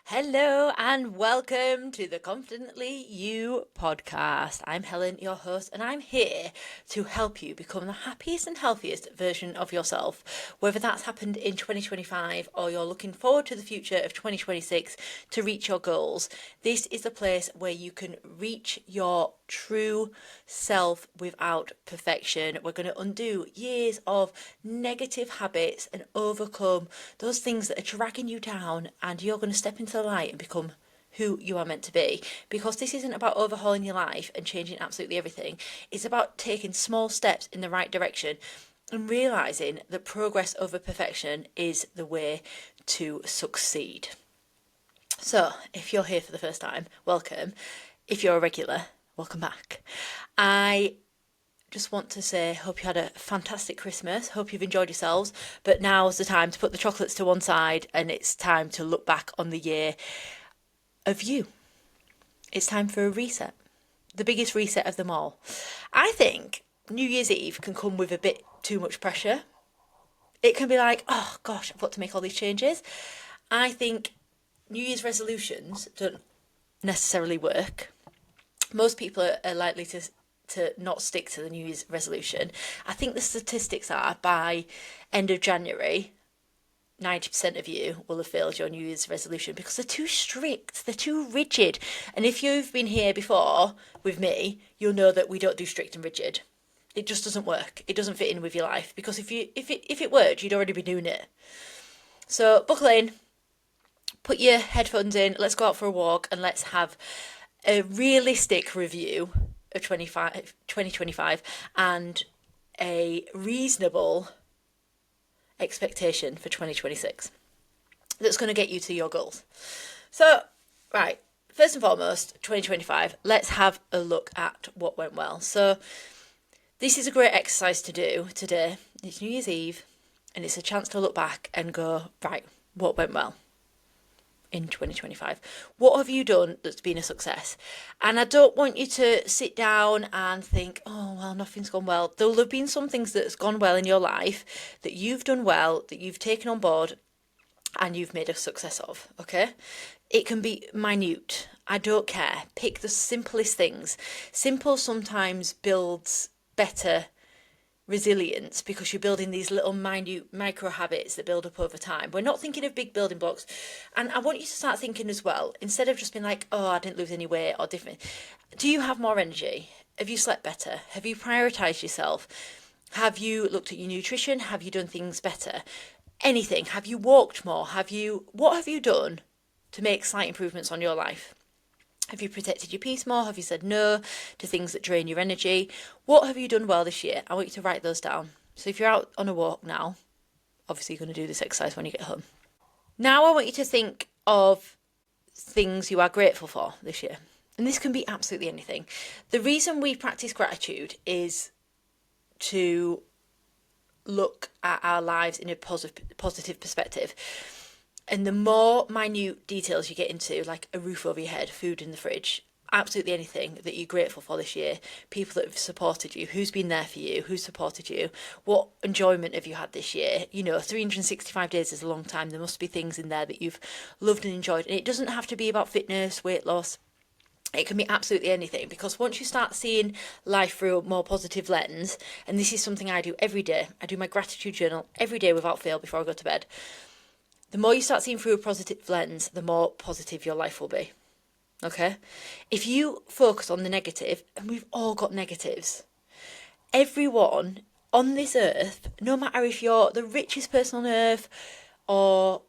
Hello and welcome to the Confidently You podcast. I'm Helen, your host, and I'm here to help you become the happiest and healthiest version of yourself. Whether that's happened in 2025 or you're looking forward to the future of 2026 to reach your goals, this is the place where you can reach your true self without perfection. We're going to undo years of negative habits and overcome those things that are dragging you down, and you're going to step into the light and become who you are meant to be. Because this isn't about overhauling your life and changing absolutely everything. It's about taking small steps in the right direction and realizing that progress over perfection is the way to succeed. So, if you're here for the first time, welcome. If you're a regular, welcome back. I just want to say, hope you had a fantastic Christmas. Hope you've enjoyed yourselves. But now's the time to put the chocolates to one side and it's time to look back on the year of you. It's time for a reset. The biggest reset of them all. I think New Year's Eve can come with a bit too much pressure. It can be like, oh gosh, I've got to make all these changes. I think New Year's resolutions don't necessarily work. Most people are likely to not stick to the New Year's resolution. I think the statistics are by end of January, 90% of you will have failed your New Year's resolution because they're too strict, they're too rigid. And if you've been here before with me, you'll know that we don't do strict and rigid. It just doesn't work. It doesn't fit in with your life because if it worked, you'd already be doing it. So buckle in, put your headphones in, let's go out for a walk and let's have a realistic review of 2025 and a reasonable expectation for 2026 that's going to get you to your goals. So, right, first and foremost, 2025, let's have a look at what went well. So, this is a great exercise to do today. It's New Year's Eve, and it's a chance to look back and go, right, what went well in 2025? What have you done that's been a success? And I don't want you to sit down and think, oh, well, nothing's gone well. There'll have been some things that's gone well in your life that you've done well, that you've taken on board and you've made a success of, okay? It can be minute. I don't care. Pick the simplest things. Simple sometimes builds better resilience because you're building these little minute micro habits that build up over time. We're not thinking of big building blocks. And I want you to start thinking as well, instead of just being like, oh, I didn't lose any weight or different. Do you have more energy? Have you slept better? Have you prioritized yourself? Have you looked at your nutrition? Have you done things better? Anything? Have you walked more? What have you done to make slight improvements on your life? Have you protected your peace more? Have you said no to things that drain your energy? What have you done well this year? I want you to write those down. So if you're out on a walk now, obviously you're going to do this exercise when you get home. Now I want you to think of things you are grateful for this year. And this can be absolutely anything. The reason we practice gratitude is to look at our lives in a positive perspective. And the more minute details you get into, like a roof over your head, food in the fridge, absolutely anything that you're grateful for this year, people that have supported you, who's been there for you, who's supported you, what enjoyment have you had this year? 365 days is a long time. There must be things in there that you've loved and enjoyed. And it doesn't have to be about fitness, weight loss. It can be absolutely anything, because once you start seeing life through a more positive lens, and this is something I do every day, I do my gratitude journal every day without fail before I go to bed. The more you start seeing through a positive lens, the more positive your life will be. Okay? If you focus on the negative, and we've all got negatives, everyone on this earth, no matter if you're the richest person on earth or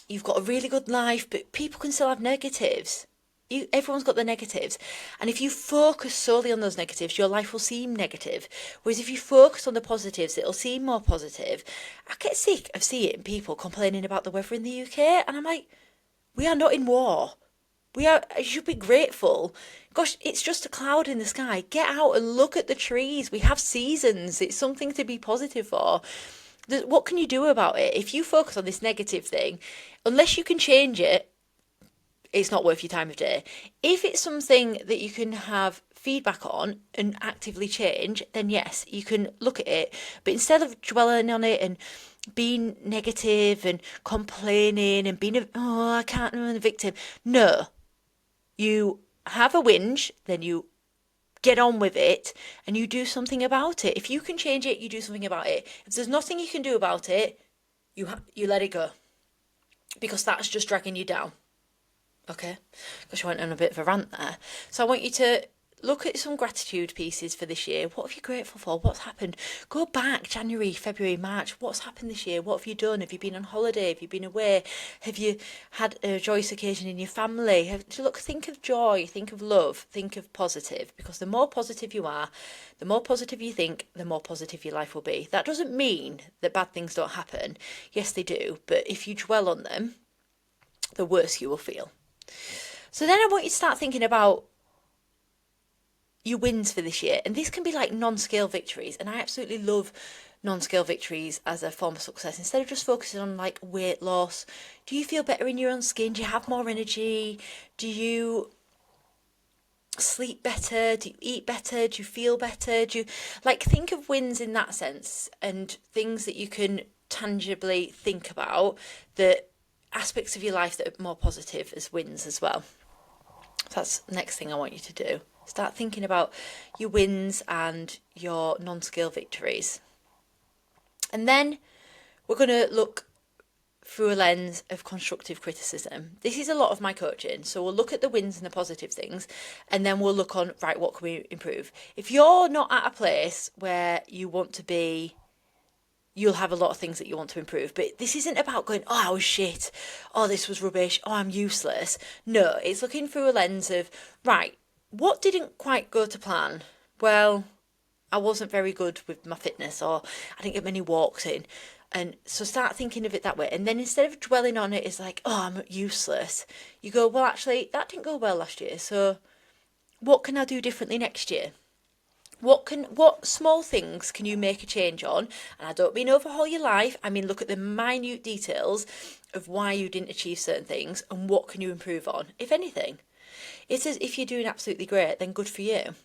you've got a really good life, but people can still have negatives. Everyone's got the negatives. And if you focus solely on those negatives, your life will seem negative. Whereas if you focus on the positives, it'll seem more positive. I get sick of seeing people complaining about the weather in the UK. And I'm like, we are not in war. You should be grateful. Gosh, it's just a cloud in the sky. Get out and look at the trees. We have seasons. It's something to be positive for. What can you do about it? If you focus on this negative thing, unless you can change it, it's not worth your time of day. If it's something that you can have feedback on and actively change, then yes, you can look at it. But instead of dwelling on it and being negative and complaining and being I can't remember the victim. No, you have a whinge, then you get on with it and you do something about it. If you can change it, you do something about it. If there's nothing you can do about it, you let it go, because that's just dragging you down. Okay, because you went on a bit of a rant there. So I want you to look at some gratitude pieces for this year. What have you grateful for? What's happened? Go back January, February, March. What's happened this year? What have you done? Have you been on holiday? Have you been away? Have you had a joyous occasion in your family? Think of joy, think of love, think of positive, because the more positive you are, the more positive you think, the more positive your life will be. That doesn't mean that bad things don't happen. Yes, they do. But if you dwell on them, the worse you will feel. So then I want you to start thinking about your wins for this year. And this can be like non-scale victories. And I absolutely love non-scale victories as a form of success. Instead of just focusing on like weight loss, do you feel better in your own skin? Do you have more energy? Do you sleep better? Do you eat better? Do you feel better? Do you think of wins in that sense, and things that you can tangibly think about, that aspects of your life that are more positive as wins as well. So that's the next thing I want you to do. Start thinking about your wins and your non-scale victories. And then we're going to look through a lens of constructive criticism. This is a lot of my coaching. So we'll look at the wins and the positive things, and then we'll look on, right, what can we improve? If you're not at a place where you want to be, you'll have a lot of things that you want to improve. But this isn't about going, oh, I was shit. Oh, this was rubbish. Oh, I'm useless. No, it's looking through a lens of, right, what didn't quite go to plan? Well, I wasn't very good with my fitness, or I didn't get many walks in. And so start thinking of it that way. And then instead of dwelling on it as like, oh, I'm useless, you go, well, actually, that didn't go well last year. So what can I do differently next year? What small things can you make a change on? And I don't mean overhaul your life. I mean, look at the minute details of why you didn't achieve certain things and what can you improve on, if anything. It says if you're doing absolutely great, then good for you.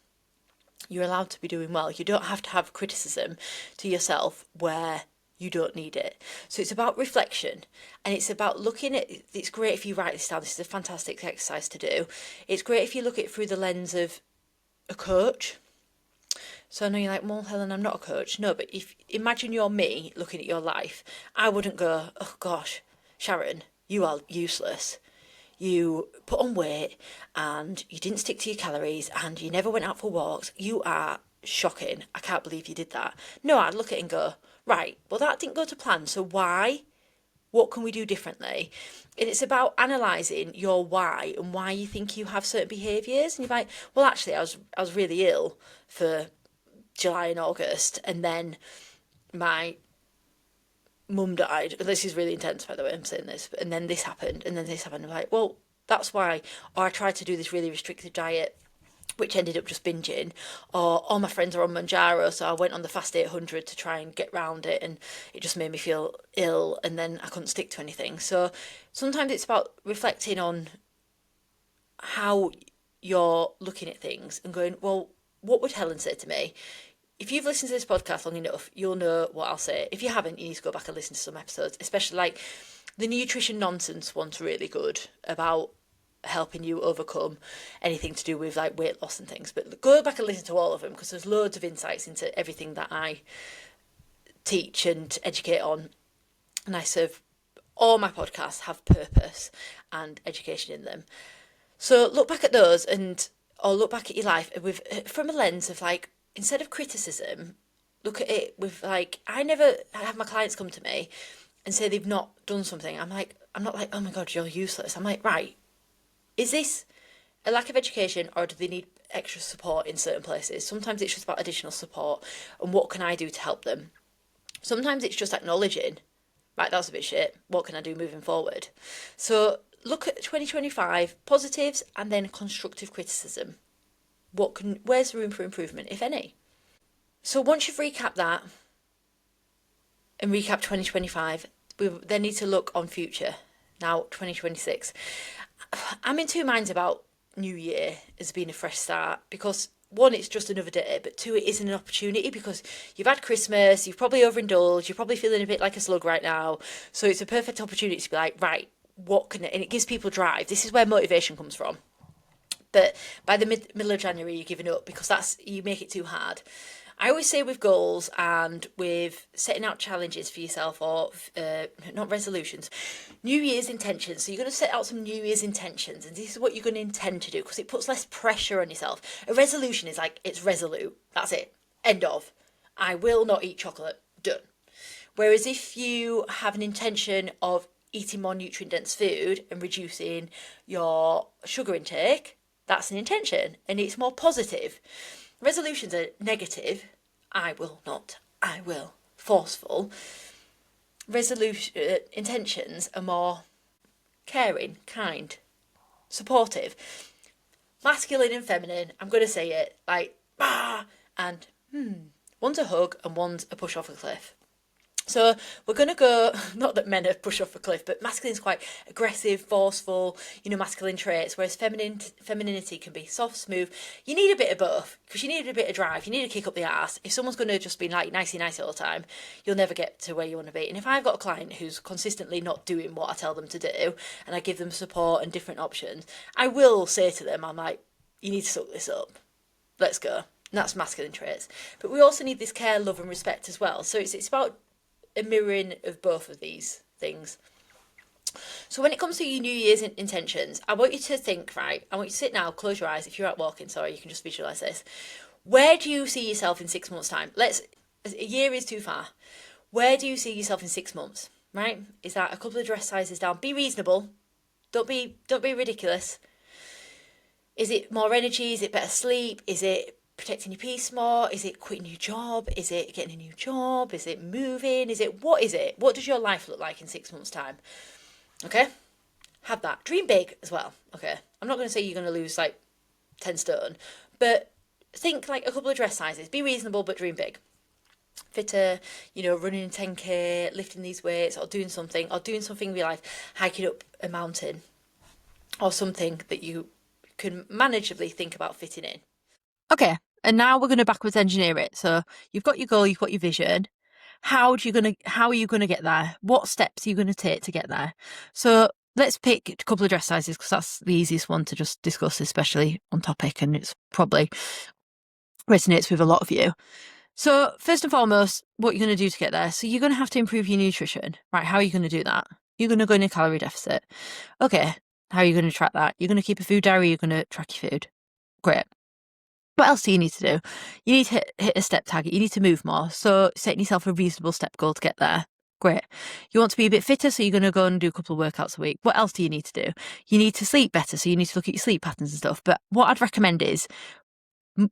You're allowed to be doing well. You don't have to have criticism to yourself where you don't need it. So it's about reflection, and it's about looking at, it's great if you write this down. This is a fantastic exercise to do. It's great if you look at it through the lens of a coach. So I know you're like, well, Helen, I'm not a coach. No, but if imagine you're me looking at your life, I wouldn't go, oh gosh, Sharon, you are useless. You put on weight and you didn't stick to your calories and you never went out for walks. You are shocking. I can't believe you did that. No, I'd look at it and go, right, well, that didn't go to plan. So why? What can we do differently? And it's about analysing your why and why you think you have certain behaviours. And you're like, well, actually, I was really ill for July and August, and then my mum died. This is really intense, by the way, I'm saying this. And then this happened, and then this happened. I'm like, well, that's why. Or I tried to do this really restricted diet, which ended up just binging. Or all my friends are on Manjaro, so I went on the Fast 800 to try and get round it, and it just made me feel ill, and then I couldn't stick to anything. So sometimes it's about reflecting on how you're looking at things and going, well, what would Helen say to me? If you've listened to this podcast long enough, you'll know what I'll say. If you haven't, you need to go back and listen to some episodes, especially like the nutrition nonsense one's really good about helping you overcome anything to do with like weight loss and things. But go back and listen to all of them, because there's loads of insights into everything that I teach and educate on. And I serve, all my podcasts have purpose and education in them. So look back at those, or look back at your life with from a lens of like, instead of criticism, look at it with like, I never have my clients come to me and say they've not done something. I'm not like, oh my God, you're useless. I'm like, right, is this a lack of education, or do they need extra support in certain places? Sometimes it's just about additional support, and what can I do to help them? Sometimes it's just acknowledging, right, that was a bit shit. What can I do moving forward? So look at 2025 positives and then constructive criticism. Where's the room for improvement, if any? So once you've recapped that and recap 2025, we then need to look on future. Now, 2026. I'm in two minds about New Year as being a fresh start, because one, it's just another day, but two, it isn't an opportunity because you've had Christmas, you've probably overindulged, you're probably feeling a bit like a slug right now. So it's a perfect opportunity to be like, right, what can it, and it gives people drive. This is where motivation comes from. But by the middle of January, you're giving up because you make it too hard. I always say with goals and with setting out challenges for yourself, or not resolutions, New Year's intentions. So you're going to set out some New Year's intentions, and this is what you're going to intend to do because it puts less pressure on yourself. A resolution is like, it's resolute. That's it. End of. I will not eat chocolate. Done. Whereas if you have an intention of eating more nutrient dense food and reducing your sugar intake, that's an intention and it's more positive. Resolutions are negative. I will not. I will. Forceful. Intentions are more caring, kind, supportive. Masculine and feminine, I'm going to say it, like, and one's a hug and one's a push off a cliff. So we're going to go, not that men are push off a cliff, but masculine's quite aggressive, forceful, masculine traits, whereas femininity can be soft, smooth. You need a bit of both, because you need a bit of drive, you need to kick up the arse. If someone's going to just be like nicey all the time, you'll never get to where you want to be. And if I've got a client who's consistently not doing what I tell them to do, and I give them support and different options, I will say to them, I'm like, you need to suck this up. Let's go. And that's masculine traits. But we also need this care, love and respect as well. So it's about a mirroring of both of these things. So when it comes to your New Year's intentions, I want you to think, right, I want you to sit now, close your eyes. If you're out walking, sorry, you can just visualise this. Where do you see yourself in 6 months' time? A year is too far. Where do you see yourself in 6 months, right? Is that a couple of dress sizes down? Be reasonable. Don't be ridiculous. Is it more energy? Is it better sleep? Is it protecting your peace more? Is it quitting your job? Is it getting a new job? Is it moving? What is it? What does your life look like in 6 months' time? Okay? Have that. Dream big as well. Okay? I'm not going to say you're going to lose like 10 stone, but think like a couple of dress sizes. Be reasonable, but dream big. Fitter, running 10k, lifting these weights, or doing something in your life, hiking up a mountain, or something that you can manageably think about fitting in. Okay, and now we're going to backwards engineer it. So you've got your goal, you've got your vision. How are you going to get there? What steps are you going to take to get there? So let's pick a couple of dress sizes because that's the easiest one to just discuss, especially on topic, and it's probably resonates with a lot of you. So first and foremost, what you're going to do to get there. So you're going to have to improve your nutrition, right? How are you going to do that? You're going to go in a calorie deficit. Okay, how are you going to track that? You're going to keep a food diary, you're going to track your food. Great. What else do you need to do? You need to hit a step target. You need to move more. So setting yourself a reasonable step goal to get there. Great. You want to be a bit fitter, so you're going to go and do a couple of workouts a week. What else do you need to do? You need to sleep better, so you need to look at your sleep patterns and stuff. But what I'd recommend is,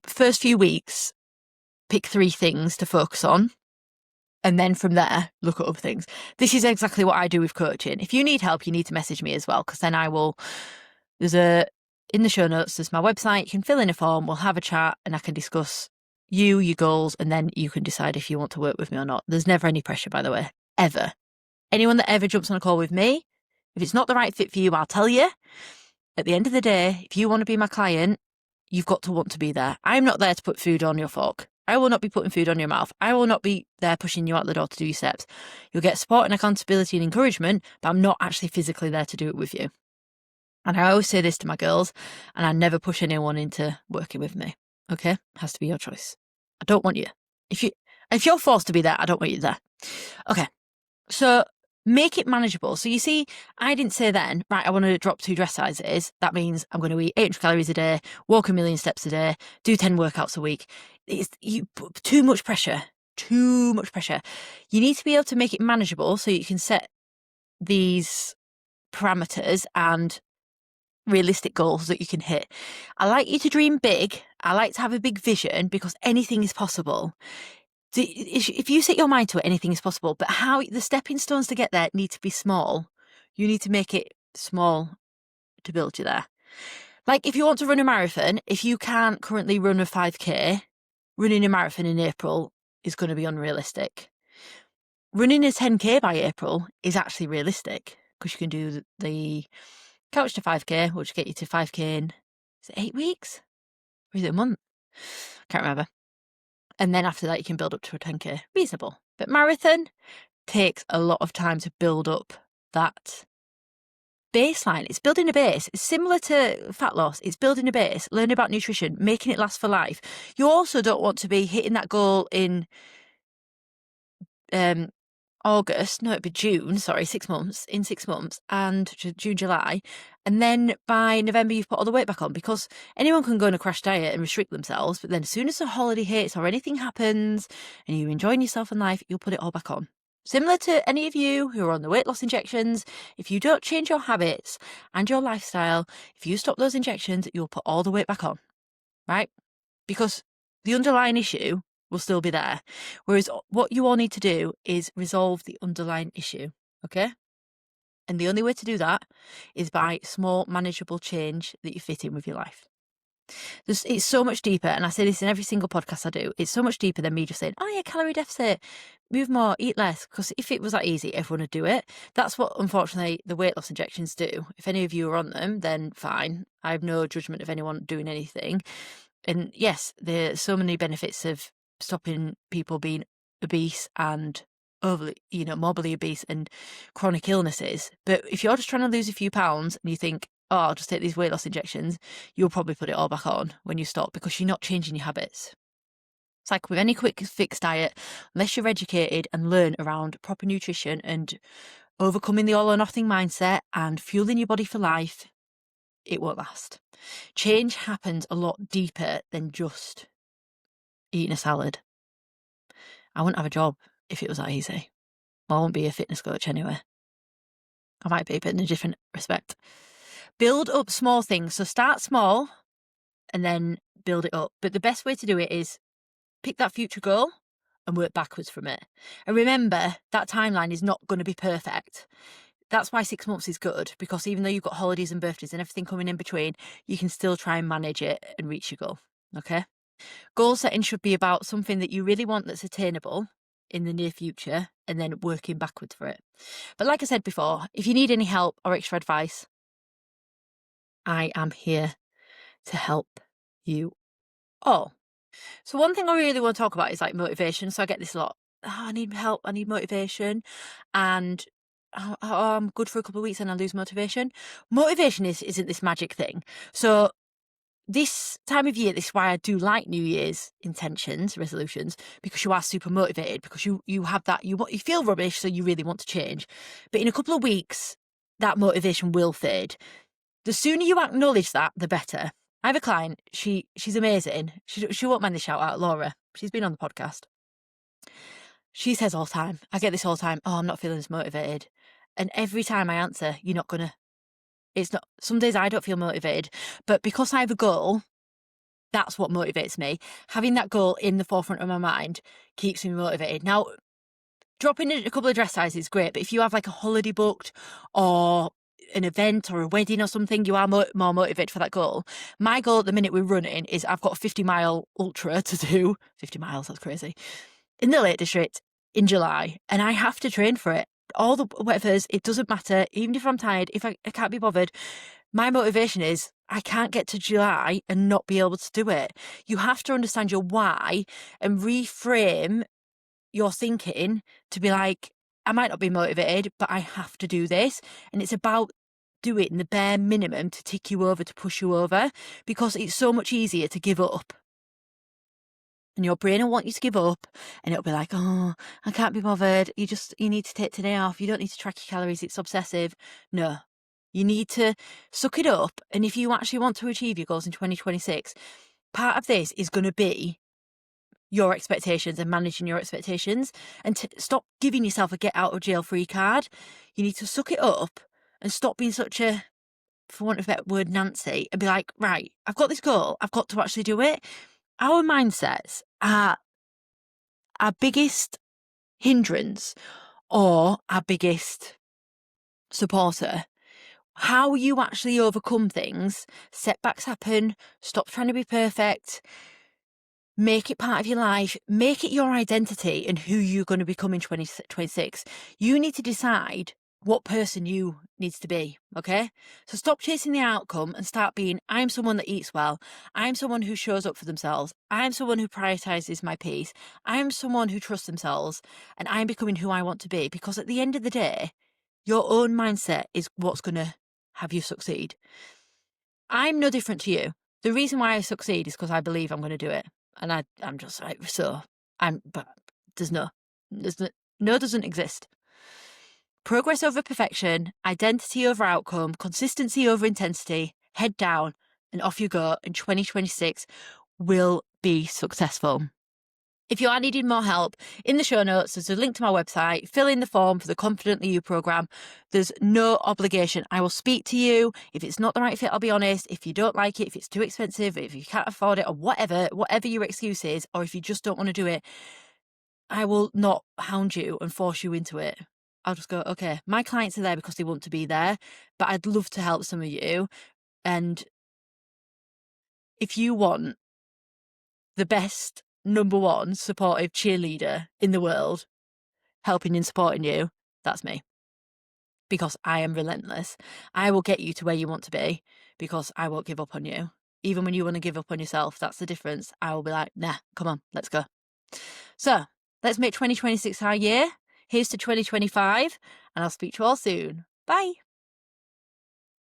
first few weeks, pick 3 things to focus on. And then from there, look at other things. This is exactly what I do with coaching. If you need help, you need to message me as well, because then in the show notes, there's my website. You can fill in a form, we'll have a chat, and I can discuss your goals, and then you can decide if you want to work with me or not. There's never any pressure, by the way, ever. Anyone that ever jumps on a call with me, if it's not the right fit for you, I'll tell you. At the end of the day, if you want to be my client, you've got to want to be there. I'm not there to put food on your fork. I will not be putting food on your mouth. I will not be there pushing you out the door to do your steps. You'll get support and accountability and encouragement, but I'm not actually physically there to do it with you. And I always say this to my girls, and I never push anyone into working with me. Okay? It has to be your choice. I don't want you. If you're forced to be there, I don't want you there. Okay. So make it manageable. So you see, I didn't say then, right, I want to drop 2 dress sizes. That means I'm going to eat 800 calories a day, walk 1,000,000 steps a day, do 10 workouts a week. It's too much pressure. Too much pressure. You need to be able to make it manageable so you can set these parameters and realistic goals that you can hit. I like you to dream big. I like to have a big vision because anything is possible. If you set your mind to it, anything is possible. But how the stepping stones to get there need to be small. You need to make it small to build you there. Like if you want to run a marathon, if you can't currently run a 5k, running a marathon in April is going to be unrealistic. Running a 10k by April is actually realistic because you can do the couch to 5k, which will get you to 5k in, is it 8 weeks? Or is it a month? Can't remember. And then after that, you can build up to a 10K. Reasonable. But marathon takes a lot of time to build up that baseline. It's building a base. It's similar to fat loss. It's building a base, learning about nutrition, making it last for life. You also don't want to be hitting that goal in August, no, it'd be June, sorry, 6 months, in 6 months, and June, July. And then by November, you've put all the weight back on, because anyone can go on a crash diet and restrict themselves. But then as soon as a holiday hits or anything happens and you're enjoying yourself in life, you'll put it all back on. Similar to any of you who are on the weight loss injections, if you don't change your habits and your lifestyle, if you stop those injections, you'll put all the weight back on, right? Because the underlying issue will still be there. Whereas what you all need to do is resolve the underlying issue, okay? And the only way to do that is by small, manageable change that you fit in with your life. It's so much deeper, and I say this in every single podcast I do, it's so much deeper than me just saying, oh yeah, calorie deficit, move more, eat less, because if it was that easy, everyone would do it. That's what, unfortunately, the weight loss injections do. If any of you are on them, then fine. I have no judgment of anyone doing anything. And yes, there's so many benefits of stopping people being obese and overly, morbidly obese and chronic illnesses. But if you're just trying to lose a few pounds and you think, oh, I'll just take these weight loss injections, you'll probably put it all back on when you stop, because you're not changing your habits. It's like with any quick fix diet, unless you're educated and learn around proper nutrition and overcoming the all or nothing mindset and fueling your body for life, it won't last. Change happens a lot deeper than just eating a salad. I wouldn't have a job if it was that easy. Well, I won't be a fitness coach anyway. I might be, but in a different respect. Build up small things. So start small and then build it up. But the best way to do it is pick that future goal and work backwards from it. And remember, that timeline is not going to be perfect. That's why 6 months is good, because even though you've got holidays and birthdays and everything coming in between, you can still try and manage it and reach your goal. Okay? Goal setting should be about something that you really want that's attainable in the near future, and then working backwards for it. But like I said before, if you need any help or extra advice, I am here to help you all. So one thing I really want to talk about is like motivation. So I get this a lot. Oh, I need help. I need motivation. And I'm good for a couple of weeks and I lose motivation. Motivation isn't this magic thing. So this time of year, this is why I do like New Year's intentions, resolutions, because you are super motivated, because you have that, you feel rubbish, so you really want to change. But in a couple of weeks, that motivation will fade. The sooner you acknowledge that, the better. I have a client, she's amazing. She won't mind the shout out, Laura. She's been on the podcast. She says all the time, I get this all the time, oh, I'm not feeling as motivated. And every time I answer, you're not gonna. It's not, some days I don't feel motivated, but because I have a goal, that's what motivates me. Having that goal in the forefront of my mind keeps me motivated. Now, dropping a couple of dress sizes is great, but if you have like a holiday booked or an event or a wedding or something, you are more motivated for that goal. My goal at the minute we're running is I've got a 50-mile ultra to do. 50 miles, that's crazy. In the Lake District in July, and I have to train for it. All the whatevers, it doesn't matter. Even if I'm tired, if I can't be bothered, my motivation is I can't get to July and not be able to do it. You have to understand your why and reframe your thinking to be like, I might not be motivated, but I have to do this. And it's about doing the bare minimum to tick you over, to push you over, because it's so much easier to give up. And your brain will want you to give up, and it'll be like, oh, I can't be bothered. You need to take today off. You don't need to track your calories. It's obsessive. No, you need to suck it up. And if you actually want to achieve your goals in 2026, part of this is going to be your expectations and managing your expectations, and to stop giving yourself a get out of jail free card. You need to suck it up and stop being such a, for want of a better word, Nancy, and be like, right, I've got this goal. I've got to actually do it. Our mindsets are our biggest hindrance or our biggest supporter. How you actually overcome things, setbacks happen, stop trying to be perfect, make it part of your life, make it your identity and who you're going to become in 2026. You need to decide what person you needs to be, okay? So stop chasing the outcome and start being, I'm someone that eats well. I'm someone who shows up for themselves. I'm someone who prioritizes my peace. I'm someone who trusts themselves, and I'm becoming who I want to be, because at the end of the day, your own mindset is what's going to have you succeed. I'm no different to you. The reason why I succeed is because I believe I'm going to do it. And I'm just like, but there's no, no doesn't exist. Progress over perfection, identity over outcome, consistency over intensity, head down and off you go, and 2026 will be successful. If you are needing more help, in the show notes, there's a link to my website. Fill in the form for the Confidently You program. There's no obligation. I will speak to you. If it's not the right fit, I'll be honest. If you don't like it, if it's too expensive, if you can't afford it, or whatever your excuse is, or if you just don't want to do it, I will not hound you and force you into it. I'll just go, okay, my clients are there because they want to be there, but I'd love to help some of you. And if you want the best number one supportive cheerleader in the world helping and supporting you, that's me. Because I am relentless. I will get you to where you want to be, because I won't give up on you. Even when you want to give up on yourself, that's the difference. I will be like, nah, come on, let's go. So let's make 2026 our year. Here's to 2025, and I'll speak to you all soon. Bye.